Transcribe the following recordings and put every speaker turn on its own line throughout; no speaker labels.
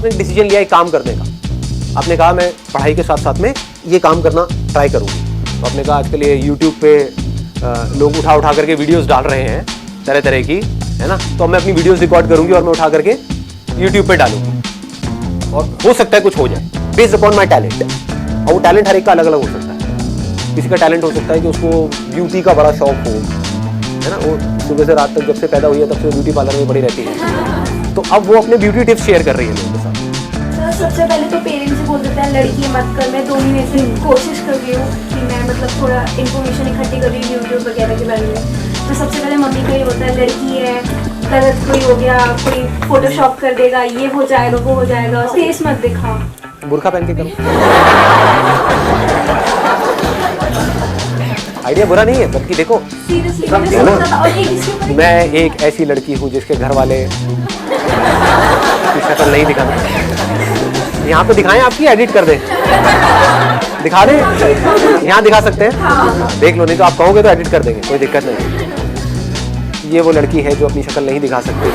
आपने डिसीजन लिया एक काम करने का, आपने कहा मैं पढ़ाई के साथ साथ में ये काम करना ट्राई करूँगी। तो आपने कहा आजकल ये यूट्यूब पे लोग उठा उठा करके वीडियोस डाल रहे हैं तरह तरह की, है ना, तो मैं अपनी वीडियोस रिकॉर्ड करूँगी और मैं उठा करके यूट्यूब पे डालूंगी और हो सकता है कुछ हो जाए बेस्ड अपॉन माई टैलेंट। और वो टैलेंट हर एक का अलग अलग हो सकता है। किसी का टैलेंट हो सकता है कि उसको ब्यूटी का बड़ा शौक हो, है ना, वो सुबह से रात तक जब से पैदा हुई है तब से ब्यूटी पार्लर में पड़ी रहती है, तो अब वो अपने ब्यूटी टिप्स शेयर कर रही है लोगों के साथ।
सबसे पहले तो पेरेंट्स ही बोल देते हैं लड़की मत कर। मैं 2 महीने से कोशिश कर रही हूँ कि मैं मतलब थोड़ा इन्फॉर्मेशन इकट्ठी कर रही हूँ यूट्यूब वगैरह के बारे में। तो सबसे पहले मम्मी का ये होता है लड़की है, गलत कोई हो गया, कोई फोटोशॉप कर देगा, ये हो जाएगा वो हो जाएगा, फेस मत दिखा,
बुर्का पहन के करो। आइडिया बुरा नहीं है, बल्कि देखो
सीरियसली
मैं एक ऐसी लड़की हूँ जिसके घर वाले की शक्ल नहीं दिखाते। यहाँ पे दिखाएं, आपकी एडिट कर दे, दिखा दे, यहाँ दिखा सकते हैं, देख लो, नहीं तो आप कहोगे तो एडिट कर देंगे, कोई दिक्कत नहीं। ये वो लड़की है जो अपनी शक्ल नहीं दिखा सकती,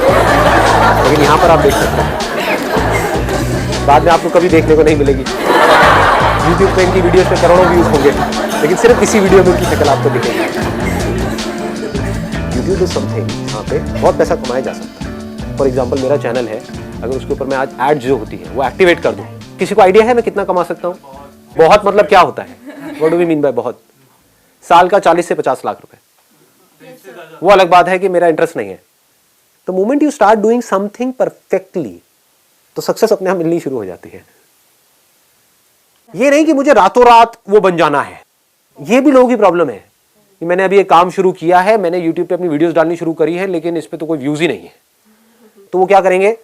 लेकिन यहाँ पर आप देख सकते हैं। बाद में आपको कभी देखने को नहीं मिलेगी। यूट्यूब पे इनकी वीडियोस पे करोड़ों व्यूज होंगे, लेकिन सिर्फ इसी वीडियो में उनकी शक्ल आपको दिखेगी। यूट्यूब इज समथिंग जहाँ पे बहुत पैसा कमाया जा सकता है। फॉर एग्जाम्पल मेरा चैनल है, अगर उसके ऊपर मैं आज एड जो होती है वो एक्टिवेट कर दूं, किसी को आइडिया है मैं कितना कमा सकता हूँ? बहुत मतलब क्या होता है? What do we mean by बहुत? साल का 40 से 50 लाख रुपए। वो अलग बात है कि मेरा इंटरेस्ट नहीं है। The moment you start doing something perfectly, तो सक्सेस अपने आप मिलनी शुरू हो जाती है। ये नहीं कि मुझे रातों रात वो बन जाना है। ये भी लोगों की प्रॉब्लम है कि मैंने अभी एक काम शुरू किया है, मैंने यूट्यूब पे अपनी वीडियोस डालनी शुरू करी है, लेकिन इस पे तो कोई व्यूज ही नहीं है, तो वो क्या करेंगे?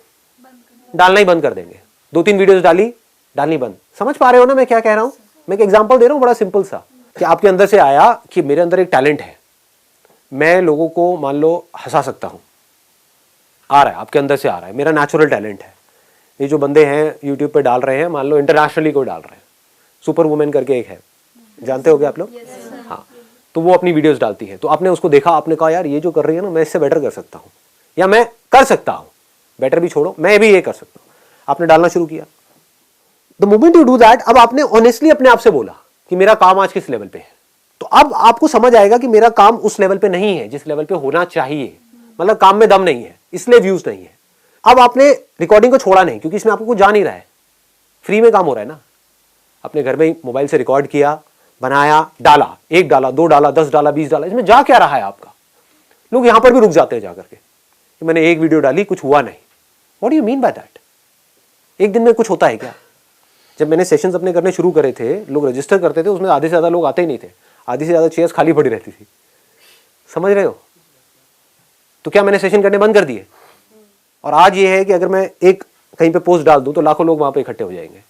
डालना ही बंद कर देंगे। 2-3 वीडियोस डालनी बंद। समझ पा रहे हो ना मैं क्या कह रहा हूं? मैं एक एग्जांपल दे रहा हूं बड़ा सिंपल सा, कि आपके अंदर से आया कि मेरे अंदर एक टैलेंट है, मैं लोगों को मान लो हंसा सकता हूं, आ रहा है आपके अंदर से, आ रहा है, मेरा नेचुरल टैलेंट है। ये जो बंदे हैं यूट्यूब पे डाल रहे हैं, मान लो इंटरनेशनली कोई डाल रहे हैं, सुपर वुमेन करके एक है, जानते होगे आप लोग? हाँ, तो वो अपनी वीडियोस डालती है, तो आपने उसको देखा, आपने कहा यार ये जो कर रही है ना, मैं इससे बेटर कर सकता हूँ, या मैं कर सकता हूँ, बेटर भी छोड़ो, मैं भी ये कर सकता हूँ। आपने डालना शुरू किया। The moment you do that, अब आपने ऑनेस्टली अपने आप से बोला कि मेरा काम आज किस लेवल पे है, तो अब आपको समझ आएगा कि मेरा काम उस लेवल पे नहीं है जिस लेवल पे होना चाहिए। मतलब काम में दम नहीं है, इसलिए व्यूज नहीं है। अब आपने रिकॉर्डिंग को छोड़ा नहीं, क्योंकि इसमें आपको कुछ जा नहीं रहा है, फ्री में काम हो रहा है ना। अपने घर में मोबाइल से रिकॉर्ड किया, बनाया, डाला, 1 डाला, 2 डाला, 10 डाला, 20 डाला, इसमें जा क्या रहा है आपका? लोग यहां पर भी रुक जाते हैं जाकर के कि मैंने 1 वीडियो डाली, कुछ हुआ नहीं। What do you mean by that? एक दिन में कुछ होता है क्या? जब मैंने सेशंस अपने करने शुरू करे थे, लोग रजिस्टर करते थे, उसमें आधे से ज्यादा लोग आते ही नहीं थे, आधी से ज्यादा चेयर्स खाली पड़ी रहती थी। समझ रहे हो? तो क्या मैंने सेशन करने बंद कर दिए? और आज ये है कि अगर मैं एक कहीं पे पोस्ट डाल दूं तो लाखों लोग वहां पे इकट्ठे हो जाएंगे।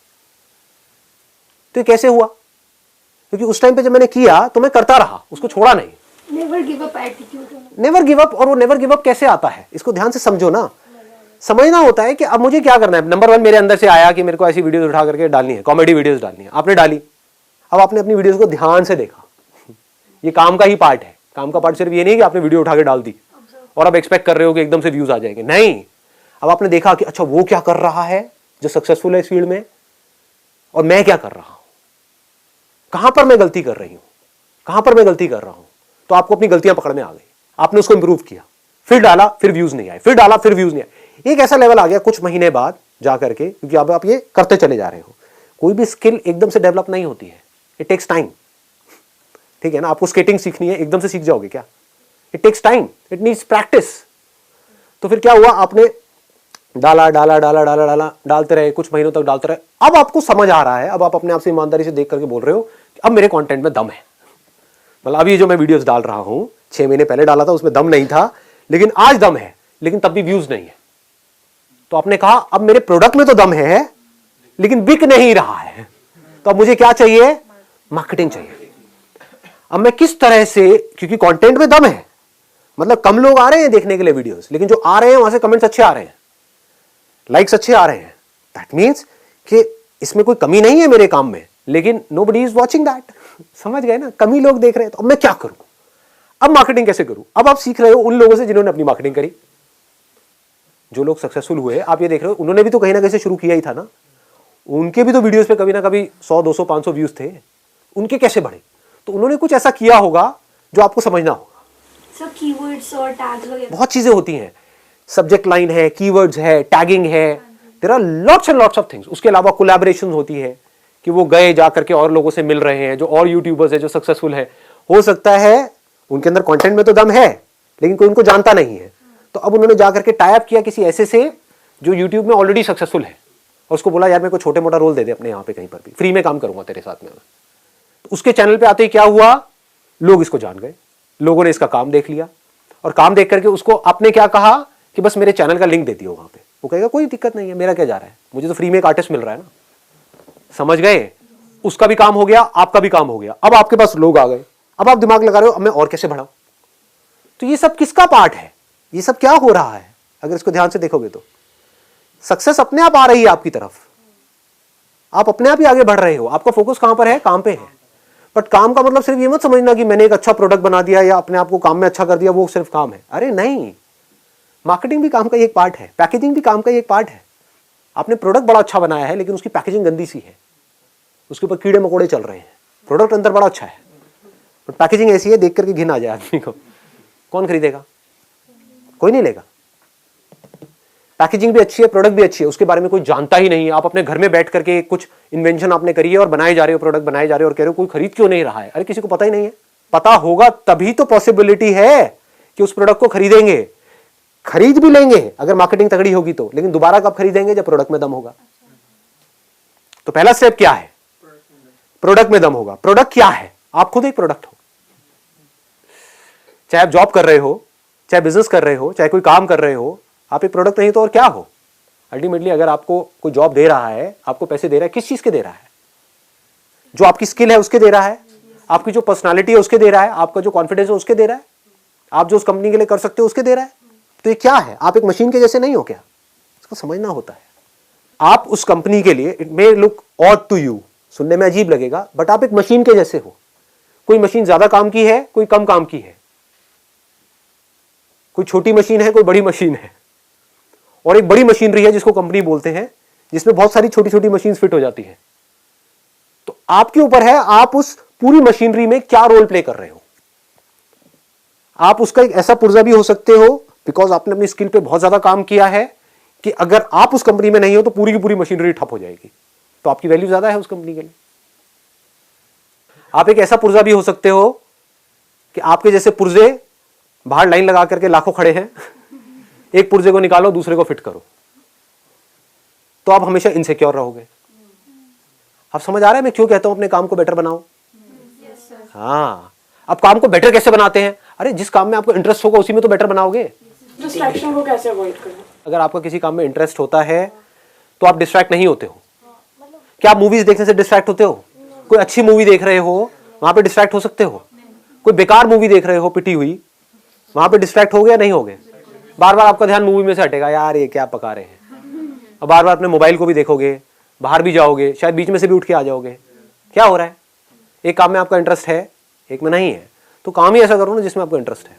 तो ये कैसे हुआ? क्योंकि उस टाइम पे जब मैंने किया तो मैं करता रहा, उसको छोड़ा नहीं।
Never give up attitude.
Never give up. और वो नेवर गिव अप कैसे आता है, इसको ध्यान से समझो ना। समझना होता है कि अब मुझे क्या करना है। नंबर 1 मेरे अंदर से आया कि मेरे को ऐसी वीडियोस उठा करके डालनी है, कॉमेडी वीडियोस डालनी है, आपने डाली। अब आपने अपनी वीडियोस को ध्यान से देखा, ये काम का ही पार्ट है। काम का पार्ट सिर्फ ये नहीं कि आपने वीडियो उठा के डाल दी और अब एक्सपेक्ट कर रहे हो कि एकदम से व्यूज आ जाएंगे, नहीं। अब आपने देखा कि अच्छा वो क्या कर रहा है जो सक्सेसफुल है इस फील्ड में, और मैं क्या कर रहा हूं, कहां पर मैं गलती कर रही हूं, कहां पर मैं गलती कर रहा हूं। तो आपको अपनी गलतियां पकड़ में आ गई, आपने उसको इंप्रूव किया, फिर डाला, फिर व्यूज नहीं आए, फिर डाला, फिर व्यूज नहीं आए। एक ऐसा लेवल आ गया कुछ महीने बाद जाकर के, क्योंकि अब आप ये करते चले जा रहे हो। कोई भी स्किल एकदम से डेवलप नहीं होती है, इट टेक्स टाइम। ठीक है ना? आपको स्केटिंग सीखनी है, एकदम से सीख जाओगे क्या? It takes time, it needs practice. तो फिर क्या हुआ, आपने डाला डाला डाला डाला डाला डालते रहे, कुछ महीनों तक डालते रहे। अब आपको समझ आ रहा है, अब आप अपने आप से ईमानदारी से देख करके बोल रहे हो कि अब मेरे कंटेंट में दम है। मतलब अभी जो मैं वीडियोस डाल रहा हूं, 6 महीने पहले डाला था, उसमें दम नहीं था, लेकिन आज दम है, लेकिन तब भी व्यूज नहीं है। तो आपने कहा अब मेरे प्रोडक्ट में तो दम है, लेकिन बिक नहीं रहा है। तो अब मुझे क्या चाहिए? मार्केटिंग चाहिए। अब मैं किस तरह से, क्योंकि कंटेंट में दम है, मतलब कम लोग आ रहे हैं देखने के लिए वीडियोस, लेकिन जो आ रहे हैं वहां से कमेंट्स अच्छे आ रहे हैं, लाइक्स अच्छे आ रहे हैं। दैट मीन्स कि इसमें कोई कमी नहीं है मेरे काम में, लेकिन नोबडी इज वॉचिंग दैट। समझ गए ना? कमी लोग देख रहे हैं। तो अब मैं क्या करूं? अब मार्केटिंग कैसे करूं? अब आप सीख रहे हो उन लोगों से जिन्होंने अपनी मार्केटिंग करी। जो लोग सक्सेसफुल हुए आप ये देख रहे हो, उन्होंने भी तो कहीं ना कहीं से शुरू किया ही था ना। उनके भी तो वीडियोस पे कभी ना कभी 100 200 500 व्यूज थे, उनके कैसे बढ़े? तो उन्होंने कुछ ऐसा किया होगा जो आपको समझना होगा।
सब कीवर्ड्स और टैग्स वगैरह
बहुत चीजें होती हैं, सब्जेक्ट लाइन है, कीवर्ड्स है, टैगिंग है, there are lots and lots of things. उसके अलावा कोलैबोरेशन होती है कि वो गए जा करके और लोगों से मिल रहे हैं, जो और यूट्यूबर्स है जो सक्सेसफुल है। हो सकता है उनके अंदर कंटेंट में तो दम है लेकिन कोई उनको जानता नहीं है, तो अब उन्होंने जा करके टाई अप किया किसी ऐसे से जो यूट्यूब में ऑलरेडी सक्सेसफुल है, और उसको बोला यार मेरे को छोटे मोटा रोल दे दे अपने यहाँ पे कहीं पर भी, फ्री में काम करूंगा तेरे साथ में। तो उसके चैनल पे आते ही क्या हुआ, लोग इसको जान गए, लोगों ने इसका काम देख लिया, और काम देख करके उसको आपने क्या कहा कि बस मेरे चैनल का लिंक दे दियो वहां पे। वो कहेगा कोई दिक्कत नहीं है, मेरा क्या जा रहा है, मुझे तो फ्री में एक आर्टिस्ट मिल रहा है ना। समझ गए? उसका भी काम हो गया, आपका भी काम हो गया। अब आपके पास लोग आ गए, अब आप दिमाग लगा रहे हो अब मैं और कैसे बढ़ाऊं। तो ये सब किसका पार्ट है, ये सब क्या हो रहा है? अगर इसको ध्यान से देखोगे तो सक्सेस अपने आप आ रही है आपकी तरफ, आप अपने आप ही आगे बढ़ रहे हो। आपका फोकस कहां पर है? काम पे है। बट काम का मतलब सिर्फ ये मत समझना कि मैंने एक अच्छा प्रोडक्ट बना दिया या अपने आप को काम में अच्छा कर दिया, वो सिर्फ काम है। अरे नहीं, मार्केटिंग भी काम का एक पार्ट है, पैकेजिंग भी काम का एक पार्ट है। आपने प्रोडक्ट बड़ा अच्छा बनाया है लेकिन उसकी पैकेजिंग गंदी सी है, उसके ऊपर कीड़े मकोड़े चल रहे हैं। प्रोडक्ट अंदर बड़ा अच्छा है बट पैकेजिंग ऐसी है देख करके घिन आ जाए आदमी को। कौन खरीदेगा? कोई नहीं लेगा। पैकेजिंग भी अच्छी है, प्रोडक्ट भी अच्छी है, उसके बारे में कोई जानता ही नहीं है। आप अपने घर में बैठ करके कुछ इन्वेंशन आपने करी है और बनाए जा रहे हो, प्रोडक्ट बनाए जा रहे हो, और कह रहे हो कोई खरीद क्यों नहीं रहा है। अरे किसी को पता ही नहीं है। पता होगा तभी तो पॉसिबिलिटी है कि उस प्रोडक्ट को खरीदेंगे, खरीद भी लेंगे अगर मार्केटिंग तगड़ी होगी तो, लेकिन दोबारा कब खरीदेंगे? जब प्रोडक्ट में दम होगा। तो पहला स्टेप क्या है? प्रोडक्ट में दम होगा। प्रोडक्ट क्या है? आप खुद एक प्रोडक्ट हो। चाहे आप जॉब कर रहे हो, चाहे बिजनेस कर रहे हो, चाहे कोई काम कर रहे हो, आप एक प्रोडक्ट नहीं तो और क्या हो? अल्टीमेटली अगर आपको कोई जॉब दे रहा है, आपको पैसे दे रहा है, किस चीज के दे रहा है? जो आपकी स्किल है उसके दे रहा है, आपकी जो पर्सनालिटी है उसके दे रहा है, आपका जो कॉन्फिडेंस है उसके दे रहा है, आप जो उस कंपनी के लिए कर सकते हो उसके दे रहा है। तो ये क्या है? आप एक मशीन के जैसे नहीं हो क्या? इसको समझना होता है। आप उस कंपनी के लिए, it may look odd to you, सुनने में अजीब लगेगा, बट आप एक मशीन के जैसे हो। कोई मशीन ज्यादा काम की है, कोई कम काम की है, कोई छोटी मशीन है, कोई बड़ी मशीन है, और एक बड़ी मशीनरी है जिसको कंपनी बोलते हैं, जिसमें बहुत सारी छोटी छोटी मशीन फिट हो जाती है। तो आपके ऊपर है आप उस पूरी मशीनरी में क्या रोल प्ले कर रहे हो। आप उसका एक ऐसा पुर्जा भी हो सकते हो बिकॉज आपने अपनी स्किल पे बहुत ज्यादा काम किया है कि अगर आप उस कंपनी में नहीं हो तो पूरी की पूरी मशीनरी ठप हो जाएगी, तो आपकी वैल्यू ज्यादा है उस कंपनी के लिए। आप एक ऐसा पुर्जा भी हो सकते हो कि आपके जैसे पुर्जे बाहर लाइन लगा करके लाखों खड़े हैं, एक पुर्जे को निकालो दूसरे को फिट करो, तो आप हमेशा इनसिक्योर रहोगे। आप समझ आ रहा है मैं क्यों कहता हूं अपने काम को बेटर बनाओ? हाँ, अब काम को बेटर कैसे बनाते हैं? अरे जिस काम में आपको इंटरेस्ट होगा उसी में तो बेटर बनाओगे।
डिस्ट्रैक्शन को कैसे अवॉइड करें?
अगर आपका किसी काम में इंटरेस्ट होता है तो आप डिस्ट्रैक्ट नहीं होते हो। क्या आप मूवीज देखने से डिस्ट्रैक्ट होते हो? कोई अच्छी मूवी देख रहे हो वहां पे डिस्ट्रैक्ट हो सकते हो? कोई बेकार मूवी देख रहे हो पिटी हुई, वहां पे डिस्ट्रैक्ट हो गया नहीं हो गए? बार बार आपका ध्यान मूवी में से हटेगा, यार ये क्या पका रहे हैं, और बार बार अपने मोबाइल को भी देखोगे, बाहर भी जाओगे, शायद बीच में से भी उठ के आ जाओगे। क्या हो रहा है? एक काम में आपका इंटरेस्ट है, एक में नहीं है, तो काम ही ऐसा करो ना जिसमें आपको इंटरेस्ट है।